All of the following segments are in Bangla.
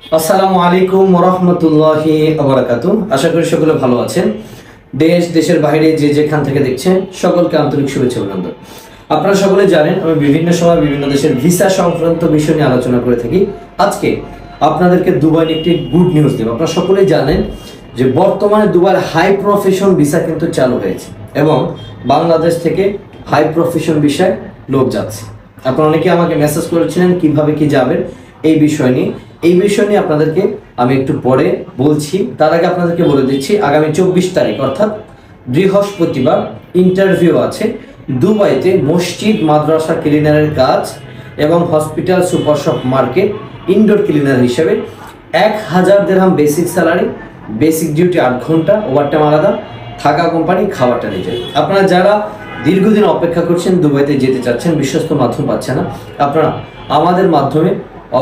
আসসালামু আলাইকুম ওয়া রাহমাতুল্লাহি ওয়া বারাকাতুহু। আশা করি সকলে ভালো আছেন। দেশের বাইরে যে যেখান থেকে দেখছেন সকলকে আন্তরিক শুভেচ্ছা অভিনন্দন। আপনারা সকলে জানেন আমি বিভিন্ন সময় বিভিন্ন দেশের ভিসা সংক্রান্ত বিষয় নিয়ে আলোচনা করে থাকি। আজকে আপনাদেরকে দুবাইয়ের একটি গুড নিউজ দেব। আপনারা সকলেই জানেন যে বর্তমানে দুবাইয়ের হাই প্রফেশন ভিসা কিন্তু চালু হয়েছে এবং বাংলাদেশ থেকে হাই প্রফেশন ভিসায় লোক যাচ্ছে। আপনারা অনেকে আমাকে মেসেজ করেছিলেন কিভাবে কি যাবেন এই বিষয় নিয়ে আপনাদেরকে আমি একটু পরে বলছি। তার আগে আপনাদেরকে বলে দিচ্ছি আগামী 24 তারিখ অর্থাৎ বৃহস্পতিবার ইন্টারভিউ আছে দুবাইতে মসজিদ মাদ্রাসা ক্লিনারের কাজ এবং hospital super shop market indoor cleaner হিসেবে 1000 দিরহাম বেসিক স্যালারি, বেসিক ডিউটি 8 ঘন্টা, ওভারটাইম আলাদা, থাকা কোম্পানি, খাবারটা নিজে। আপনারা যারা দীর্ঘদিন অপেক্ষা করছেন দুবাইতে যেতে চাচ্ছেন, বিশ্বস্ত মাধ্যম পাচ্ছেন না, আপনারা আমাদের মাধ্যমে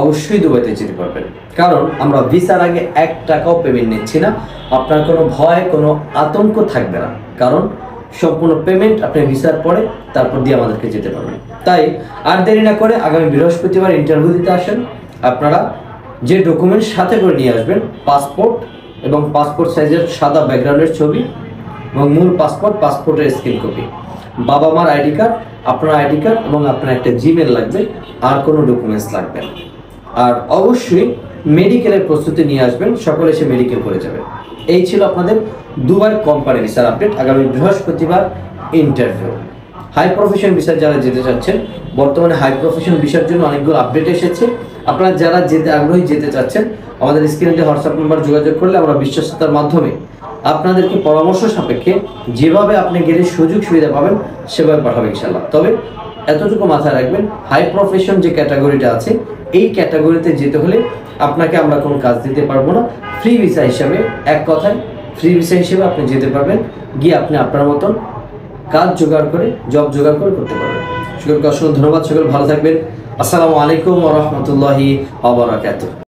অবশ্যই দুবাইতে যেতে পারবেন। কারণ আমরা ভিসার আগে 1 টাকাও পেমেন্ট নিচ্ছি না। আপনার কোনো ভয় কোনো আতঙ্ক থাকবে না, কারণ সম্পূর্ণ পেমেন্ট আপনি ভিসার পরে তারপর দিয়ে আমাদেরকে যেতে পারবেন। তাই আর দেরি না করে আগামী বৃহস্পতিবার ইন্টারভিউ দিতে আসেন। আপনারা যে ডকুমেন্ট সাথে করে নিয়ে আসবেন পাসপোর্ট এবং পাসপোর্ট সাইজের সাদা ব্যাকগ্রাউন্ডের ছবি এবং মূল পাসপোর্টের স্ক্রিন কপি, বাবা মার আইডি কার্ড, আপনার আইডি কার্ড এবং আপনার একটা জিমেল লাগবে, আর কোনো ডকুমেন্টস লাগবে না। আর অবশ্যই মেডিকেলের প্রস্তুতি নিয়ে আসবেন, সকলে এসে মেডিকেল করে যাবেন। এই ছিল আপনাদের দুবার কোম্পানি ভিসার আপডেট। আগামী বৃহস্পতিবার ইন্টারভিউ। হাই প্রফেশন ভিসায় যারা যেতে চাচ্ছেন, বর্তমানে হাই প্রফেশন ভিসার জন্য অনেকগুলো আপডেট এসেছে। আপনারা যারা যেতে আগ্রহী যেতে চাচ্ছেন আমাদের স্ক্রিনে হোয়াটসঅ্যাপ নাম্বার যোগাযোগ করলে আমরা বিশ্বস্ততার মাধ্যমে আপনাদেরকে পরামর্শ সাপেক্ষে যেভাবে আপনি গেলে সুযোগ সুবিধা পাবেন সেভাবে পাঠাবো ইনশাআল্লাহ। তবে এতটুকু মাথায় রাখবেন, হাই প্রফেশন যে ক্যাটাগরিটা আছে এই ক্যাটাগরিতে যেতে হলে আপনাকে আমরা কোনো কাজ দিতে পারবো না। ফ্রি ভিসা হিসাবে, এক কথায় ফ্রি ভিসা হিসেবে আপনি যেতে পারবেন, গিয়ে আপনি আপনার মতন কাজ জোগাড় করে জব জোগাড় করে করতে পারবেন। সকলকে অসংখ্য ধন্যবাদ। সকল ভালো থাকবেন। আসসালামু আলাইকুম ওয়া রাহমাতুল্লাহি ওয়া বারাকাতুহু।